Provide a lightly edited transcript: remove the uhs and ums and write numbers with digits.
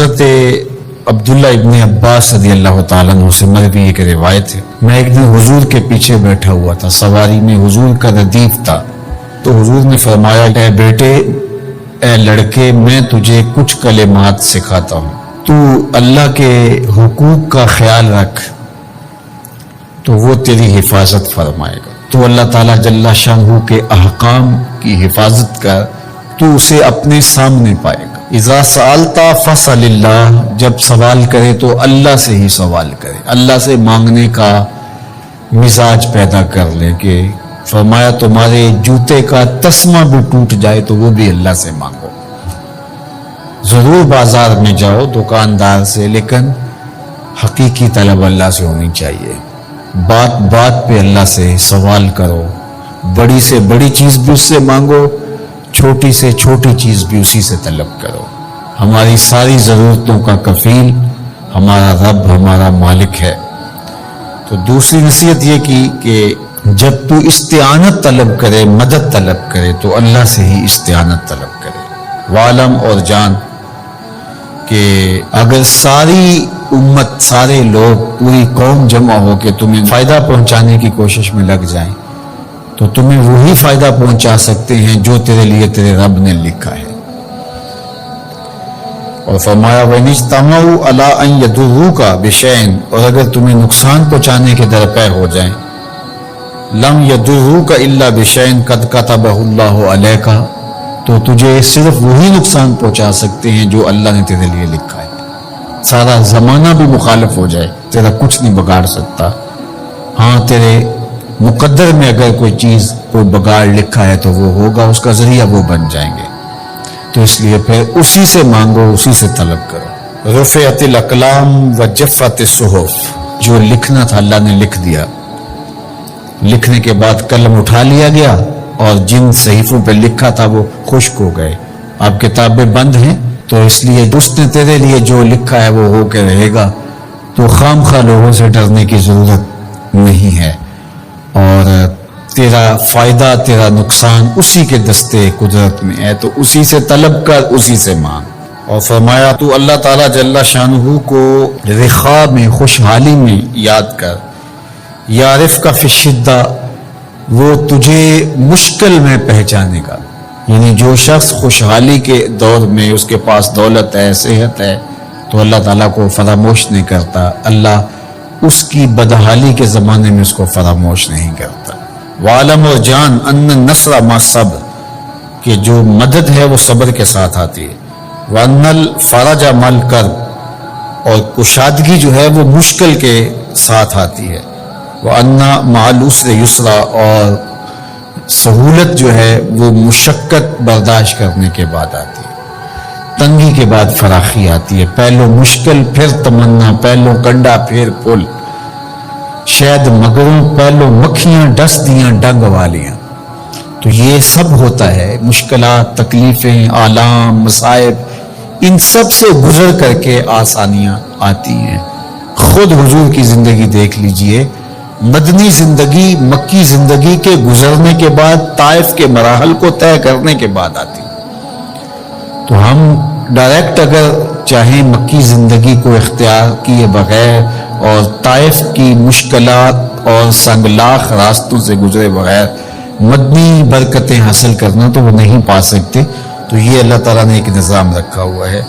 حضرت عبداللہ ابن عباس رضی اللہ تعالیٰ عنہ سے مروی ایک روایت ہے، میں ایک دن حضور کے پیچھے بیٹھا ہوا تھا، سواری میں حضور کا ردیف تھا، تو حضور نے فرمایا، اے بیٹے، اے لڑکے، میں تجھے کچھ کلمات سکھاتا ہوں، تو اللہ کے حقوق کا خیال رکھ تو وہ تیری حفاظت فرمائے گا۔ تو اللہ تعالیٰ جل شانہ کے احکام کی حفاظت کر تو اسے اپنے سامنے پائے گا۔ اذا سألت فاسأل اللہ، جب سوال کرے تو اللہ سے ہی سوال کرے، اللہ سے مانگنے کا مزاج پیدا کر لے، کہ فرمایا تمہارے جوتے کا تسمہ بھی ٹوٹ جائے تو وہ بھی اللہ سے مانگو۔ ضرور بازار میں جاؤ دکاندار سے، لیکن حقیقی طلب اللہ سے ہونی چاہیے۔ بات بات پہ اللہ سے سوال کرو، بڑی سے بڑی چیز بھی اس سے مانگو، چھوٹی سے چھوٹی چیز بھی اسی سے طلب کرو۔ ہماری ساری ضرورتوں کا کفیل ہمارا رب، ہمارا مالک ہے۔ تو دوسری نصیحت یہ کی کہ جب تو استعانت طلب کرے، مدد طلب کرے، تو اللہ سے ہی استعانت طلب کرے۔ وعلم، اور جان کہ اگر ساری امت، سارے لوگ، پوری قوم جمع ہو کے تمہیں فائدہ پہنچانے کی کوشش میں لگ جائیں تو تمہیں وہی فائدہ پہنچا سکتے ہیں جو تیرے لیے تیرے رب نے لکھا ہے۔ اور فرمایا وَإِنِ اجْتَمَعُوا عَلَىٰ أَن يَضُرُّوكَ بِشَيْءٍ، اور اگر تمہیں نقصان پہنچانے کے درپے ہو جائیں، لَمْ يَضُرُّوكَ إِلَّا بِشَيْءٍ قَدْ كَتَبَهُ اللَّهُ عَلَيْكَ، تو تجھے صرف وہی نقصان پہنچا سکتے ہیں جو اللہ نے تیرے لیے لکھا ہے۔ سارا زمانہ بھی مخالف ہو جائے، تیرا کچھ نہیں بگاڑ سکتا۔ ہاں، تیرے مقدر میں اگر کوئی چیز، کوئی بگاڑ لکھا ہے تو وہ ہوگا، اس کا ذریعہ وہ بن جائیں گے۔ تو اس لیے پھر اسی سے مانگو، اسی سے طلب کرو۔ رفعت الاقلام وجفت الصحف، جو لکھنا تھا اللہ نے لکھ دیا، لکھنے کے بعد قلم اٹھا لیا گیا اور جن صحیفوں پہ لکھا تھا وہ خشک ہو گئے۔ اب کتابیں بند ہیں، تو اس لیے اس نے تیرے لیے جو لکھا ہے وہ ہو کے رہے گا، تو خام خواہ لوگوں سے ڈرنے کی ضرورت نہیں ہے، اور تیرا فائدہ، تیرا نقصان اسی کے دستے قدرت میں ہے، تو اسی سے طلب کر، اسی سے مانگ۔ اور فرمایا تو اللہ تعالیٰ جل شانہ کو رخاء میں، خوشحالی میں یاد کر، یعرف کا فی الشدہ، وہ تجھے مشکل میں پہچانے گا۔ یعنی جو شخص خوشحالی کے دور میں اس کے پاس دولت ہے، صحت ہے، تو اللہ تعالیٰ کو فراموش نہیں کرتا، اللہ اس کی بدحالی کے زمانے میں اس کو فراموش نہیں کرتا۔ وعلم، اور جان، ان النصر مع الصبر، کہ جو مدد ہے وہ صبر کے ساتھ آتی ہے۔ وان الفرج مع الکرب، اور کشادگی جو ہے وہ مشکل کے ساتھ آتی ہے۔ وان مع العسر یسرا، اور سہولت جو ہے وہ مشقت برداشت کرنے کے بعد آتی ہے۔ تنگی کے بعد فراخی آتی ہے، پہلو مشکل پھر تمنا، پہلو کنڈا پھر پل، شاید مگروں پہلو مکھیاں ڈس دیاں ڈنگ والیاں۔ تو یہ سب ہوتا ہے، مشکلات، تکلیفیں، آلام، مصائب، ان سب سے گزر کر کے آسانیاں آتی ہیں۔ خود حضور کی زندگی دیکھ لیجئے، مدنی زندگی مکی زندگی کے گزرنے کے بعد، طائف کے مراحل کو طے کرنے کے بعد آتی۔ تو ہم ڈائریکٹ اگر چاہیں مکی زندگی کو اختیار کیے بغیر اور طائف کی مشکلات اور سنگلاخ راستوں سے گزرے بغیر مدنی برکتیں حاصل کرنا، تو وہ نہیں پا سکتے۔ تو یہ اللہ تعالیٰ نے ایک نظام رکھا ہوا ہے۔